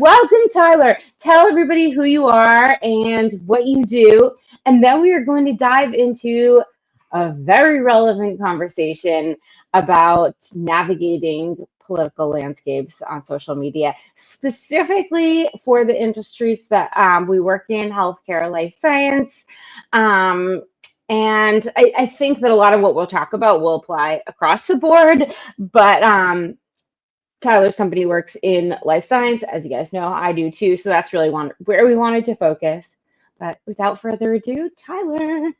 Welcome, Tyler. Tell everybody who you are and what you do. And then we are going to dive into a very relevant conversation about navigating political landscapes on social media, specifically for the industries that we work in, healthcare, life science. Um, and I think that a lot of what we'll talk about will apply across the board, but Tyler's company works in life science, as you guys know, I do too. So that's really where we wanted to focus. But without further ado, Tyler.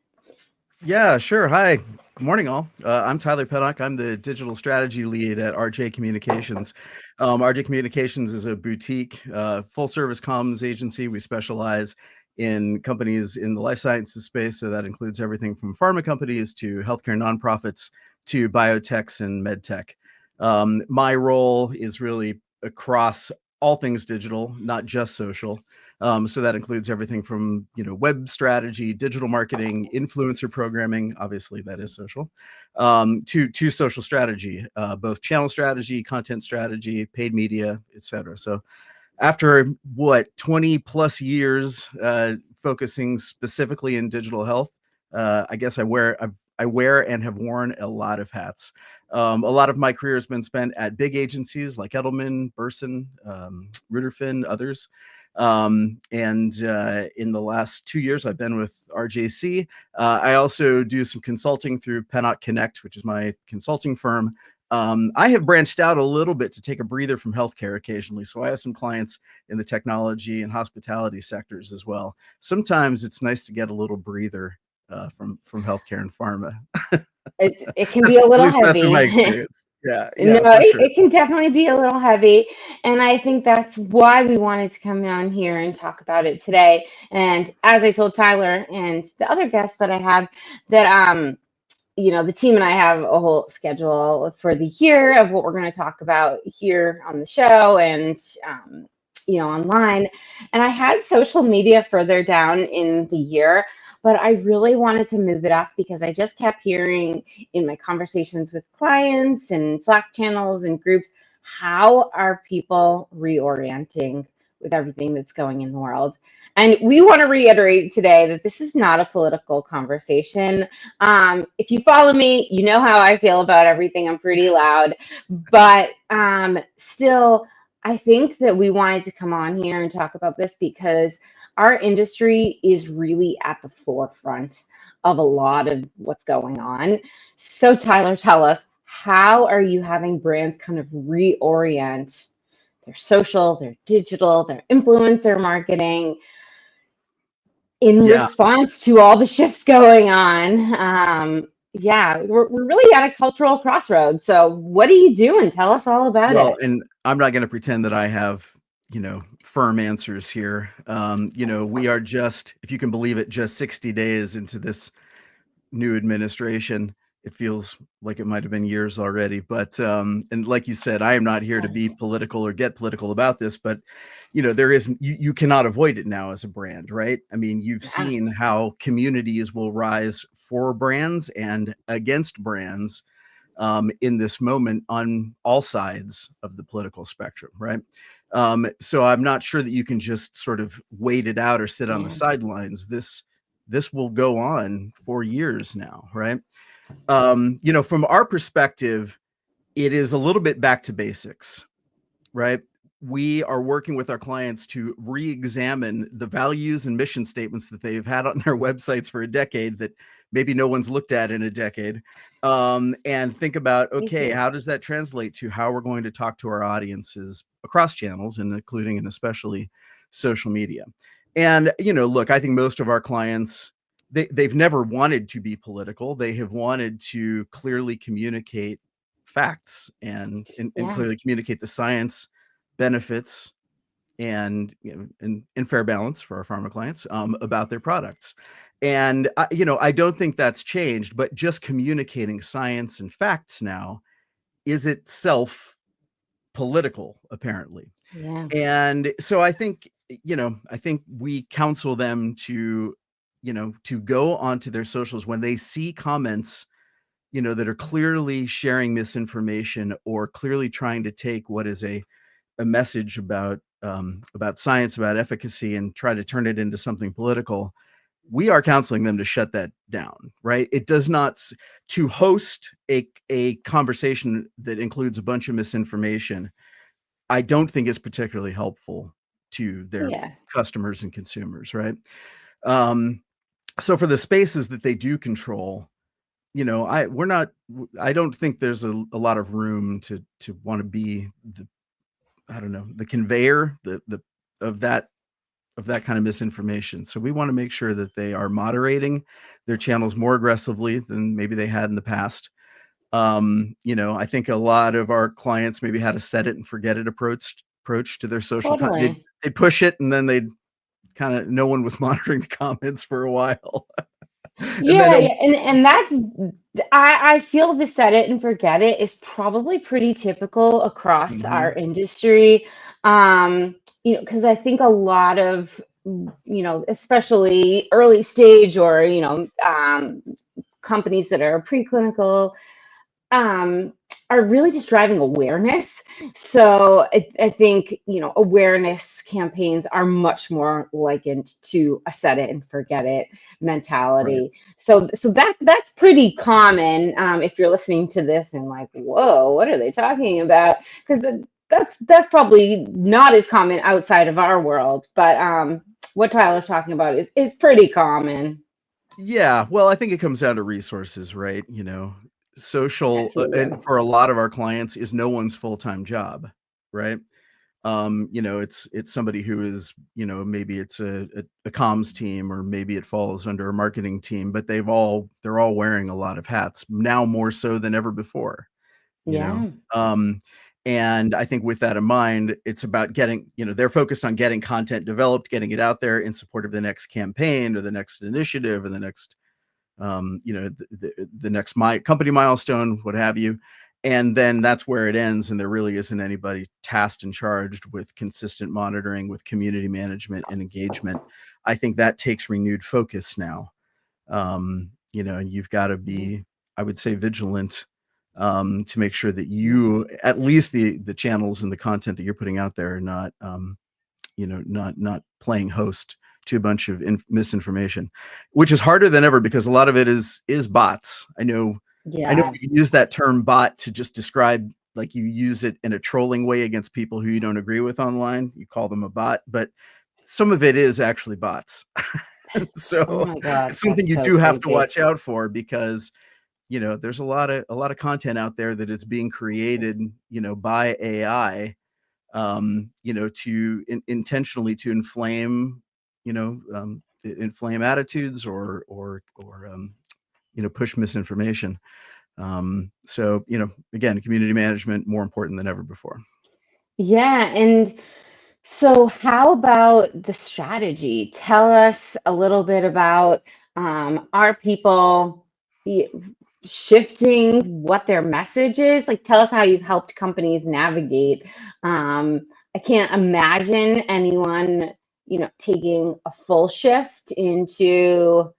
Yeah, sure. Hi. Good morning, all. I'm Tyler Pennock. I'm the digital strategy lead at RJ Communications. RJ Communications is a boutique, full service comms agency. We specialize in companies in the life sciences space. So that includes everything from pharma companies to healthcare nonprofits to biotechs and medtech. My role is really across all things digital, not just social. So that includes everything from web strategy, digital marketing, influencer programming. Obviously, that is social. To social strategy, both channel strategy, content strategy, paid media, etc. So after 20 plus years focusing specifically in digital health, I guess I wear and have worn a lot of hats. A lot of my career has been spent at big agencies like Edelman, Burson, Ruderfin, others. And in the last 2 years, I've been with RJC. I also do some consulting through Pennock Connect, which is my consulting firm. I have branched out a little bit to take a breather from healthcare occasionally. So I have some clients in the technology and hospitality sectors as well. Sometimes it's nice to get a little breather from healthcare and pharma. It can That's be a at little least that's been my heavy. experience. Yeah, No, yeah, for sure. it can definitely be a little heavy. And I think that's why we wanted to come on here and talk about it today. And as I told Tyler and the other guests that I have, that the team and I have a whole schedule for the year of what we're going to talk about here on the show and online. And I had social media further down in the year, but I really wanted to move it up because I just kept hearing in my conversations with clients and Slack channels and groups, how are people reorienting with everything that's going in the world? And we want to reiterate today that this is not a political conversation. If you follow me, you know how I feel about everything. I'm pretty loud, but still, I think that we wanted to come on here and talk about this because our industry is really at the forefront of a lot of what's going on. So, Tyler, tell us, how are you having brands kind of reorient their social, their digital, their influencer marketing in Yeah. response to all the shifts going on? Yeah, we're really at a cultural crossroads. So, what are you doing? Tell us all about Well, it. and I'm not going to pretend that I have, firm answers here. We are just, if you can believe it, just 60 days into this new administration. It feels like it might have been years already, but and like you said, I am not here to be Yes. political or get political about this, but there is you cannot avoid it now as a brand, right? I mean, you've Yeah. seen how communities will rise for brands and against brands in this moment on all sides of the political spectrum, right? So I'm not sure that you can just sort of wait it out or sit on the Yeah. sidelines. This will go on for years now, right? From our perspective, it is a little bit back to basics, right? We are working with our clients to re-examine the values and mission statements that they've had on their websites for a decade that maybe no one's looked at in a decade, and think about, Thank okay, you. how does that translate to how we're going to talk to our audiences across channels, and including and especially social media. And look, I think most of our clients, they've never wanted to be political. They have wanted to clearly communicate facts and Yeah. clearly communicate the science benefits and in fair balance for our pharma clients about their products. And I don't think that's changed, but just communicating science and facts now is itself political, apparently. Yeah. And so I think we counsel them to go onto their socials when they see comments that are clearly sharing misinformation or clearly trying to take what is a message about science, about efficacy, and try to turn it into something political, we are counseling them to shut that down, right? It does not, to host a conversation that includes a bunch of misinformation, I don't think is particularly helpful to their Yeah, customers and consumers, right? Um, so for the spaces that they do control, I don't think there's a lot of room to want to be the, I don't know, the conveyor the of that kind of misinformation. So we want to make sure that they are moderating their channels more aggressively than maybe they had in the past. I think a lot of our clients maybe had a set it and forget it approach to their totally. they'd push it, and then they'd kind of, no one was monitoring the comments for a while. And then Yeah, yeah, and that's I feel the set it and forget it is probably pretty typical across our Mhm. industry. Because I think a lot of, especially early stage or, companies that are preclinical, um, are really just driving awareness. So I think, awareness campaigns are much more likened to a set it and forget it Right. mentality. So that's pretty common, if you're listening to this and like, whoa, what are they talking about? Because that's probably not as common outside of our world, but what Tyler's talking about is pretty common. Yeah, well, I think it comes down to resources, right? Social, and Absolutely. for a lot of our clients, is no one's full-time job, right? It's somebody who is, maybe it's a comms team, or maybe it falls under a marketing team, but they're all wearing a lot of hats now, more so than ever before, you know. Yeah. Um, and I think with that in mind, it's about getting, they're focused on getting content developed, getting it out there in support of the next campaign or the next initiative or the next, the next company milestone, what have you. And then that's where it ends. And there really isn't anybody tasked and charged with consistent monitoring, with community management and engagement. I think that takes renewed focus now. You've got to be, I would say, vigilant, to make sure that you, at least the channels and the content that you're putting out there, are not, not playing host to a bunch of misinformation, which is harder than ever because a lot of it is bots. I know Yeah. you use that term bot to just describe, like, you use it in a trolling way against people who you don't agree with online. You call them a bot, but some of it is actually bots. Oh So my God, it's something that's you so do have to crazy. watch out for, because there's a lot of content out there that is being created, by AI, to intentionally to inflame, inflame attitudes, or push misinformation. So, again, community management more important than ever before. Yeah, and so how about the strategy? Tell us a little bit about, are people y- shifting what their message is? Like, tell us how you've helped companies navigate. Um, I can't imagine anyone, taking a full shift into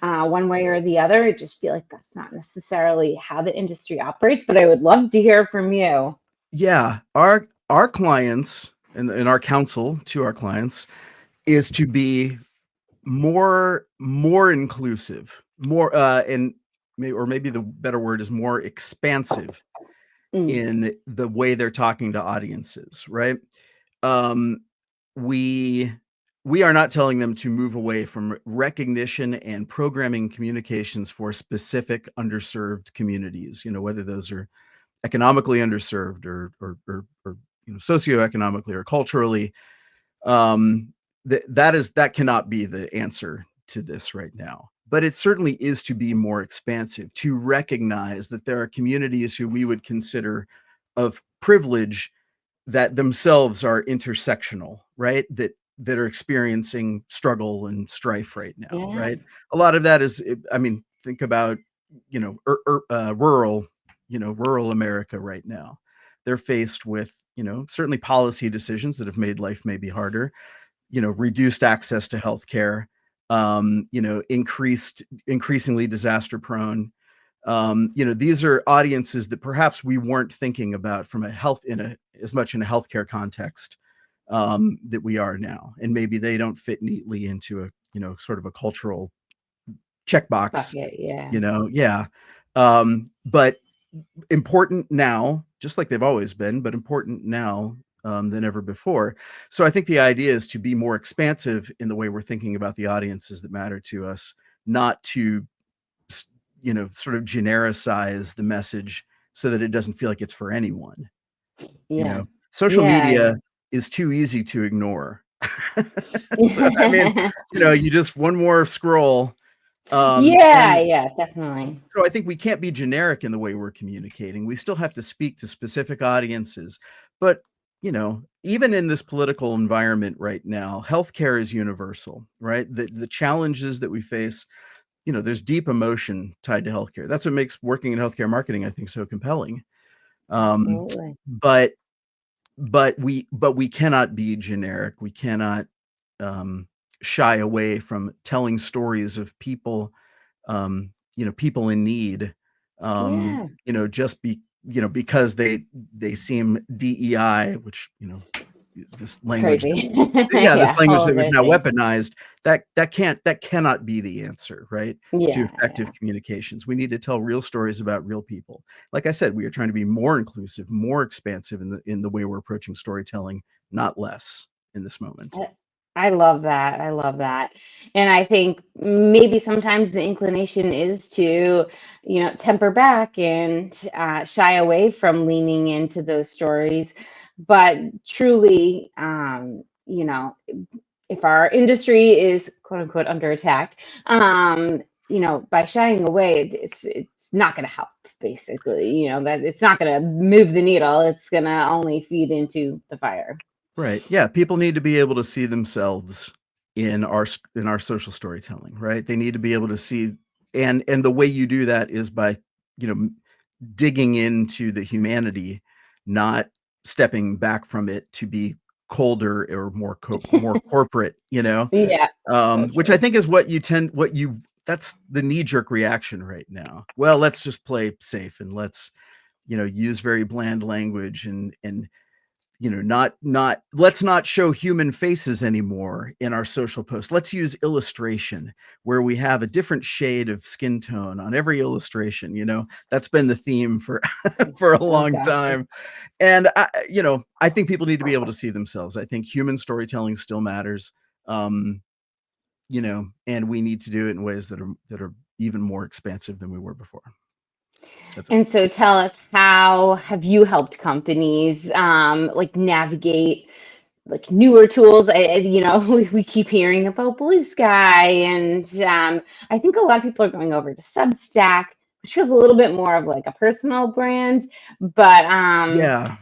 one way or the other. I just feel like that's not necessarily how the industry operates, but I would love to hear from you. Yeah, our clients, and our counsel to our clients is to be more inclusive, more, and maybe the better word is more expansive Mm, in the way they're talking to audiences, right? Um, we we are not telling them to move away from recognition and programming communications for specific underserved communities, whether those are economically underserved, or socioeconomically or culturally. That cannot be the answer to this right now, but it certainly is to be more expansive, to recognize that there are communities who we would consider of privilege, that themselves are intersectional, right? That are experiencing struggle and strife right now, yeah, right? A lot of that is, I mean, think about, rural, rural America right now. They're faced with, certainly policy decisions that have made life maybe harder, reduced access to healthcare, increasingly disaster prone. These are audiences that perhaps we weren't thinking about from a health in a as much in a healthcare context, that we are now, and maybe they don't fit neatly into a sort of a cultural checkbox. Bucket, yeah. Yeah, but important now, just like they've always been, but important now than ever before. So I think the idea is to be more expansive in the way we're thinking about the audiences that matter to us, not to sort of genericize the message so that it doesn't feel like it's for anyone. Yeah. Social Yeah. media is too easy to ignore. So I mean, you just one more scroll. Yeah, And yeah, definitely. so I think we can't be generic in the way we're communicating. We still have to speak to specific audiences. But, even in this political environment right now, healthcare is universal, right? The challenges that we face, there's deep emotion tied to healthcare. That's what makes working in healthcare marketing, I think, so compelling. Um, Absolutely. but we cannot be generic. We cannot shy away from telling stories of people, people in need, Yeah. just because they seem DEI, which, this It's language crazy. this Yeah, language all that of we've those now things. weaponized, that cannot be the answer, right, to Yeah, effective yeah. communications. We need to tell real stories about real people. Like I said, we are trying to be more inclusive, more expansive in the way we're approaching storytelling, not less in this moment. I I love that. I love that. And I think maybe sometimes the inclination is to, temper back and shy away from leaning into those stories. But truly, if our industry is quote unquote under attack, by shying away, it's not going to help. Basically, that it's not going to move the needle. It's going to only feed into the fire. Right. Yeah, people need to be able to see themselves in our social storytelling, right? They need to be able to see, and the way you do that is by, you know, digging into the humanity, not stepping back from it to be colder or more corporate, Yeah, so which I true. think is what you that's the knee jerk reaction right now. Well, let's just play safe and let's, use very bland language and not let's not show human faces anymore in our social posts. Let's use illustration where we have a different shade of skin tone on every illustration. That's been the theme for for a Oh long gosh, yeah. time. And I think people need to be able to see themselves. I think human storytelling still matters. um and we need to do it in ways that are even more expansive than we were before. That's it. And so tell us, how have you helped companies like navigate like newer tools? We keep hearing about Blue Sky, and I think a lot of people are going over to Substack, which feels a little bit more of like a personal brand. But Yeah.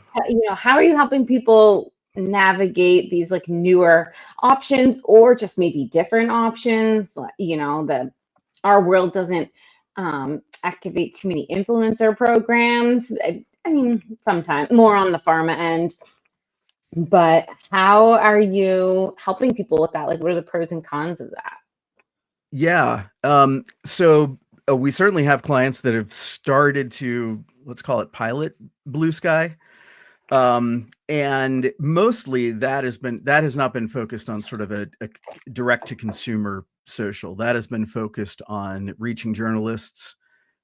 how are you helping people navigate these like newer options, or just maybe different options? That our world doesn't activate too many influencer programs. I mean, sometimes more on the pharma end, but how are you helping people with that? Like, what are the pros and cons of that? Yeah. So we certainly have clients that have started to, let's call it, pilot Blue Sky. And mostly that has not been focused on sort of a direct to consumer social. That has been focused on reaching journalists,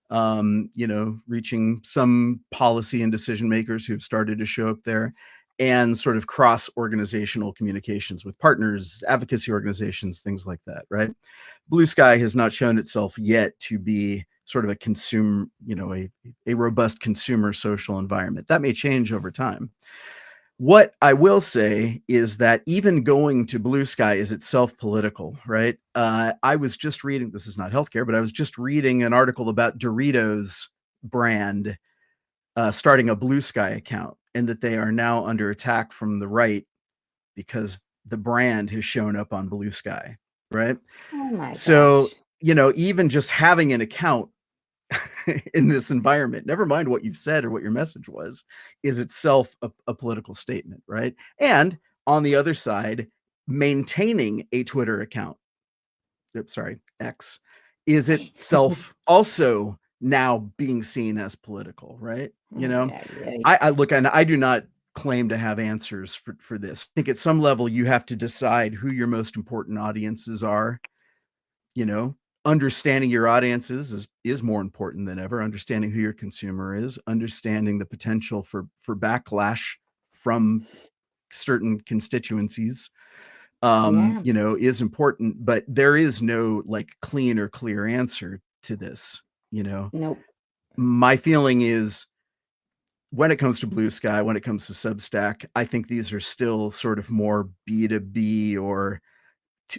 reaching some policy and decision makers who've started to show up there, and sort of cross organizational communications with partners, advocacy organizations, things like that, right? Blue Sky has not shown itself yet to be sort of a consumer, a robust consumer social environment. That may change over time. What I will say is that even going to Blue Sky is itself political, right? I was just reading, this is not healthcare, but I was just reading an article about Doritos brand starting a Blue Sky account, and that they are now under attack from the right because the brand has shown up on Blue Sky, right? Oh my So, gosh. even just having an account in this environment, never mind what you've said or what your message was, is itself a political statement, right? And on the other side, maintaining a Twitter account, sorry, X, is itself also now being seen as political, right? Oh, yeah, yeah. I look, and I do not. claim to have answers for this. I think at some level you have to decide who your most important audiences are. You know, understanding your audiences is more important than ever. Understanding who your consumer is, understanding the potential for backlash from certain constituencies, Yeah. you know, is important. But there is no like clean or clear answer to this. You know, Nope. my feeling is when it comes to Blue Sky, when it comes to Substack, I think these are still sort of more B2B or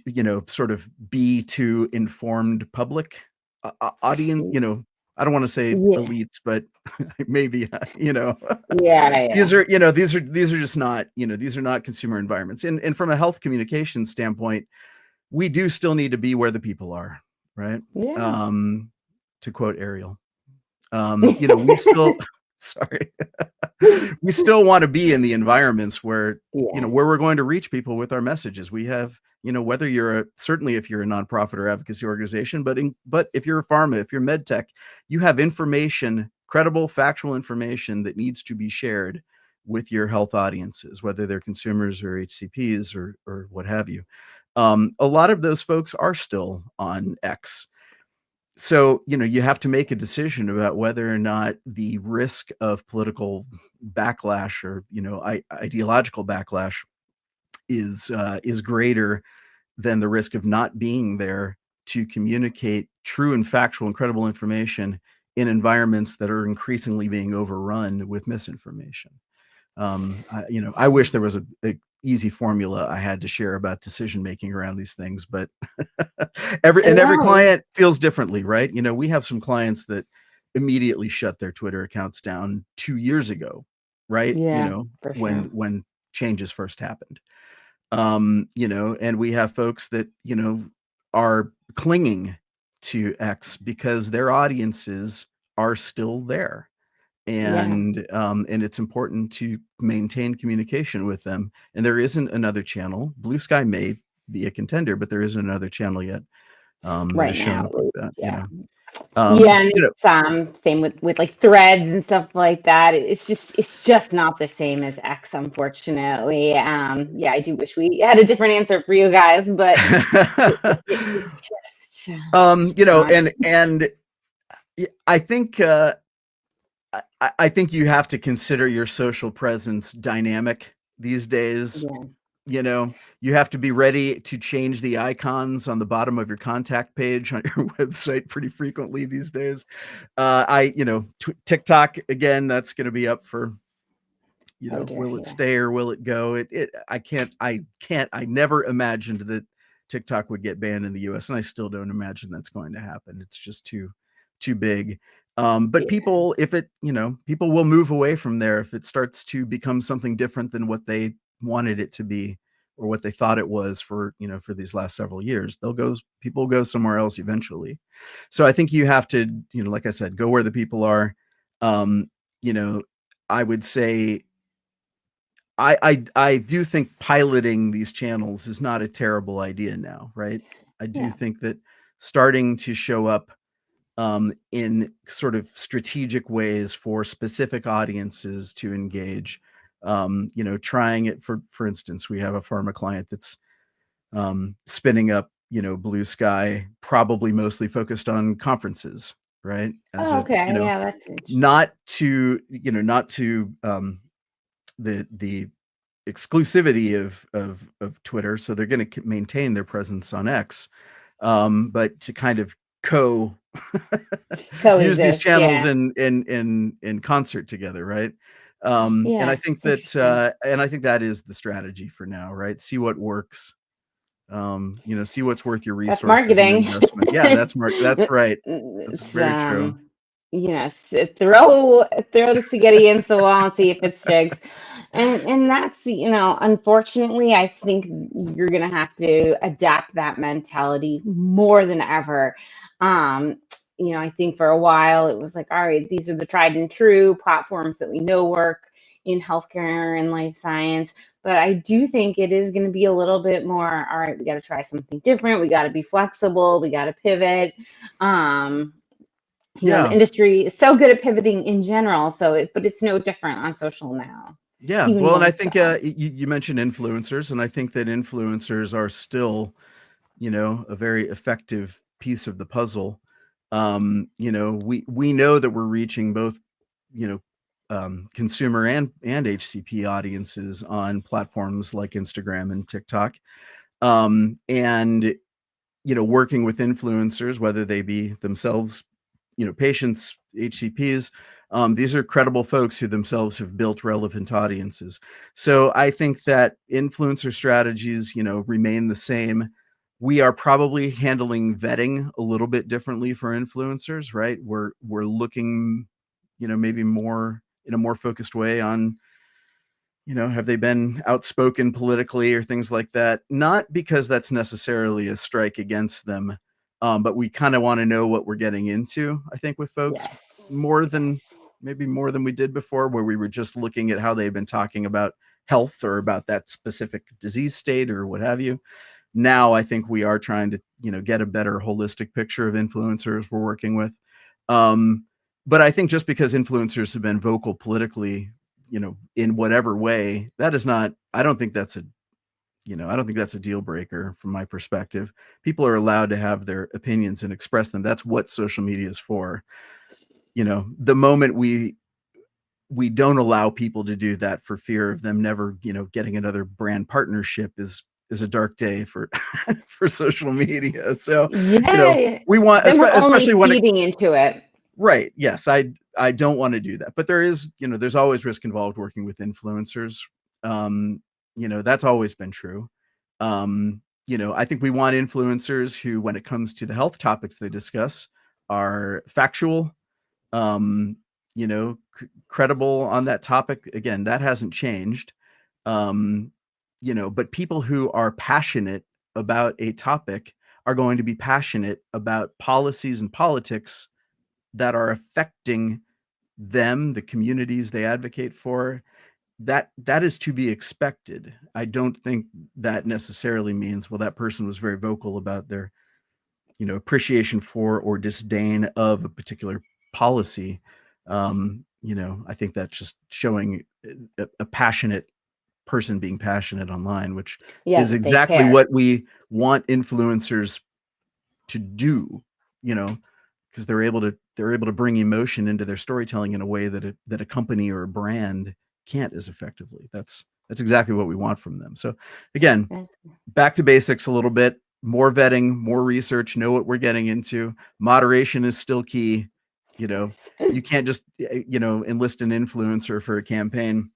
you know, sort of B2 informed public audience. You know, I don't want to say Yeah. elites, but maybe you know, Yeah. Yeah. these are, you know, these are just not, you know, these are not consumer environments. And from a health communication standpoint, we do still need to be where the people are, right? Yeah. Um, to quote Ariel, you know, we still sorry, we still want to be in the environments where, you know, Yeah. where we're going to reach people with our messages. We have, you know, whether you're certainly if you're a nonprofit or advocacy organization, but if you're a pharma, if you're med tech, you have information, credible, factual information that needs to be shared with your health audiences, whether they're consumers or HCPs or what have you. A lot of those folks are still on X. So, you know, you have to make a decision about whether or not the risk of political backlash or, you know, ideological backlash is greater than the risk of not being there to communicate true and factual and credible information in environments that are increasingly being overrun with misinformation. You know, I wish there was a easy formula I had to share about decision making around these things, but every No. client feels differently, right? You know, we have some clients that immediately shut their Twitter accounts down 2 years ago, right? You Yeah. know, For sure. when changes first happened. You know, and we have folks that, you know, are clinging to X because their audiences are still there. Yeah. And it's important to maintain communication with them. And there isn't another channel. Blue Sky may be a contender, but there isn't another channel yet that has Right shown now. up like that, you Yeah. know. Yeah, and You know, it's same with like threads and stuff like that. It's just not the same as X, unfortunately. Yeah, I do wish we had a different answer for you guys, but it's just you know, not. and I think I think you have to consider your social presence dynamic these days. Yeah. You know, you have to be ready to change the icons on the bottom of your contact page on your website pretty frequently these days. You know, TikTok again, that's going to be up for, you Oh know, dear. will it Yeah. stay or will it go? I never imagined that TikTok would get banned in the US, and I still don't imagine that's going to happen. It's just too big. But Yeah. people, if it, you know, people will move away from there if it starts to become something different than what they wanted it to be or what they thought it was for, you know, for these last several years. People will go somewhere else eventually. So I think you have to, you know, like I said, go where the people are. You know, I would say I do think piloting these channels is not a terrible idea now, right? I do Yeah. think that starting to show up in sort of strategic ways for specific audiences to engage. You know, trying it for instance, we have a pharma client that's spinning up, you know, Blue Sky, probably mostly focused on conferences, right? As Oh, a, you okay. know, Yeah, that's interesting. not to, you know, not to the exclusivity of Twitter, so they're going to maintain their presence on X, but to kind of co use these Coexist. channels Yeah. in concert together, right? And Yeah. It's interesting. I think that is the strategy for now, right? See what works. You know, see what's worth your That's resources and marketing. investment. Yeah, that's right. That's It's very true. throw the spaghetti into the wall and see if it sticks. And that's, unfortunately, I think you're gonna have to adapt that mentality more than ever. Um, I think for a while it was like, all right, these are the tried and true platforms that we know work in healthcare and life science. But I do think it is going to be a little bit more, all right, we got to try something different. We got to be flexible. We got to pivot. Um, the Yeah. industry is so good at pivoting in general. But it's no different on social now. Yeah, even well, and I more think so. you mentioned influencers, and I think that influencers are still, a very effective piece of the puzzle. We know that we're reaching both, you know, consumer and HCP audiences on platforms like Instagram and TikTok. And working with influencers, whether they be themselves, patients, HCPs, these are credible folks who themselves have built relevant audiences. So I think that influencer strategies, remain the same. We are probably handling vetting a little bit differently for influencers, right? We're looking, maybe more in a more focused way on, have they been outspoken politically or things like that? Not because that's necessarily a strike against them, but we kind of want to know what we're getting into, I think, with folks Yes, more than yes, maybe more than we did before, where we were just looking at how they've been talking about health or about that specific disease state or what have you. Now I think we are trying to, get a better holistic picture of influencers we're working with. Um, but I think just because influencers have been vocal politically, in whatever way, that is not, I don't think that's a, I don't think that's a deal breaker from my perspective. People are allowed to have their opinions and express them. That's what social media is for. The moment we don't allow people to do that for fear of them never, getting another brand partnership is a dark day for for social media. So, you know, yeah. we want, Then we're only especially when it, feeding into it. right. Yes, I don't want to do that. But there is, there's always risk involved working with influencers. That's always been true. I think we want influencers who, when it comes to the health topics they discuss, are factual, um, credible on that topic. Again, that hasn't changed. Um, but people who are passionate about a topic are going to be passionate about policies and politics that are affecting them, the communities they advocate for. That is to be expected. I don't think that necessarily means, well, that person was very vocal about their, appreciation for or disdain of a particular policy. I think that's just showing a passionate person being passionate online, which Yeah, is that they exactly care. what we want influencers to do, you know, because they're able to bring emotion into their storytelling in a way that a company or a brand can't as effectively. That's exactly what we want from them. So again, That's, back to basics a little bit, more vetting, more research, know what we're getting into. Moderation is still key. You know, you can't just, enlist an influencer for a campaign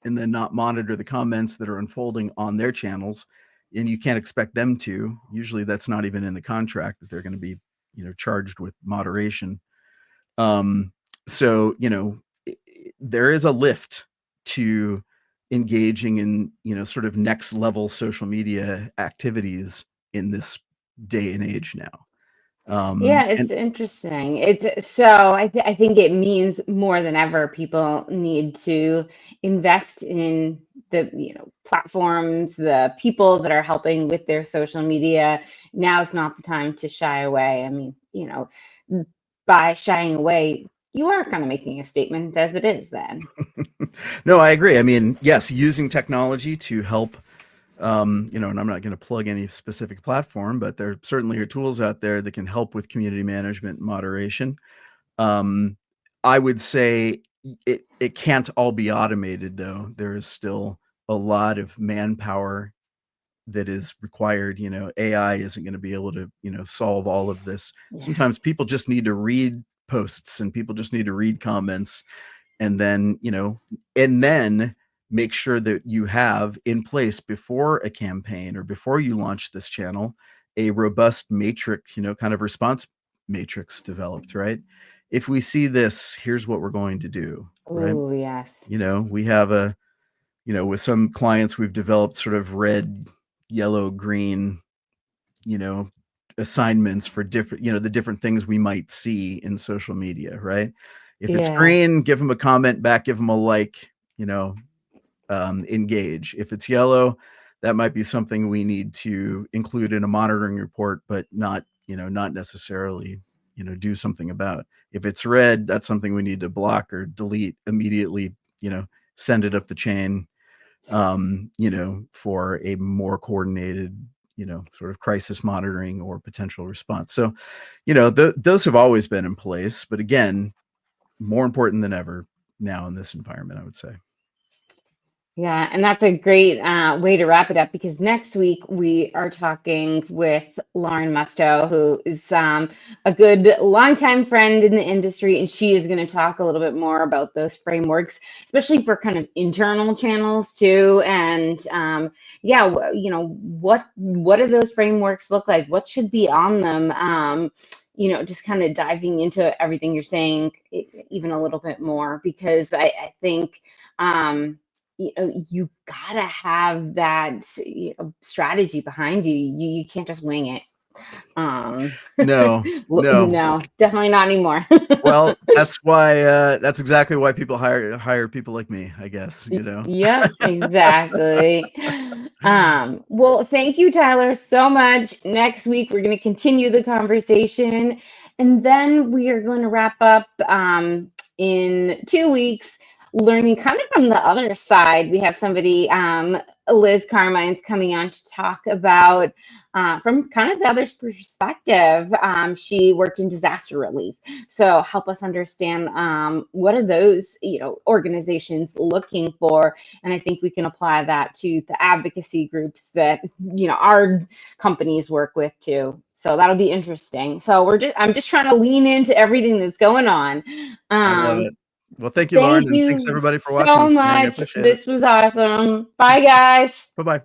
and then not monitor the comments that are unfolding on their channels. And you can't expect them to. Usually that's not even in the contract that they're going to be, charged with moderation. Um, so, there is a lift to engaging in, sort of next level social media activities in this day and age now. yeah, it's And interesting. It's so I think it means more than ever people need to invest in the, platforms, the people that are helping with their social media. Now's not the time to shy away. I mean, by shying away, you aren't kind of making a statement as it is then. no, I agree. I mean, yes, using technology to help, and I'm not going to plug any specific platform, but there certainly are tools out there that can help with community management and moderation. Um, I would say it can't all be automated, though. There is still a lot of manpower that is required. AI isn't going to be able to, solve all of this. Yeah. Sometimes people just need to read posts and people just need to read comments, and then, make sure that you have in place before a campaign or before you launch this channel a robust matrix, kind of response matrix developed, right? If we see this, here's what we're going to do, right? Oh, yes. We have with some clients, we've developed sort of red, yellow, green, you know, assignments for different, the different things we might see in social media, right? If it's Yeah. green, give them a comment back, give them a like, engage. If it's yellow, that might be something we need to include in a monitoring report, but not necessarily, do something about. If it's red, that's something we need to block or delete immediately, send it up the chain, for a more coordinated, sort of crisis monitoring or potential response. So, those have always been in place, but again, more important than ever now in this environment, I would say. Yeah, and that's a great way to wrap it up because next week we are talking with Lauren Musto, who is a good longtime friend in the industry, and she is going to talk a little bit more about those frameworks, especially for kind of internal channels too. And yeah, what do those frameworks look like? What should be on them? Just kind of diving into everything you're saying even a little bit more because I think. You gotta have that strategy behind you. You can't just wing it. No, No, definitely not anymore. Well, that's exactly why people hire people like me, I guess, Yep, exactly. Well, thank you, Tyler, so much. Next week, we're going to continue the conversation, and then we are going to wrap up in 2 weeks, learning kind of from the other side. We have somebody, Liz Carmine's coming on to talk about from kind of the other perspective. She worked in disaster relief. So help us understand what are those, organizations looking for, and I think we can apply that to the advocacy groups that our companies work with too. So that'll be interesting. So I'm just trying to lean into everything that's going on. I love it. Well, thank you, Lauren, Thank and thanks you everybody for watching so this morning. I much. appreciate it. This was awesome. Bye, guys. Bye-bye.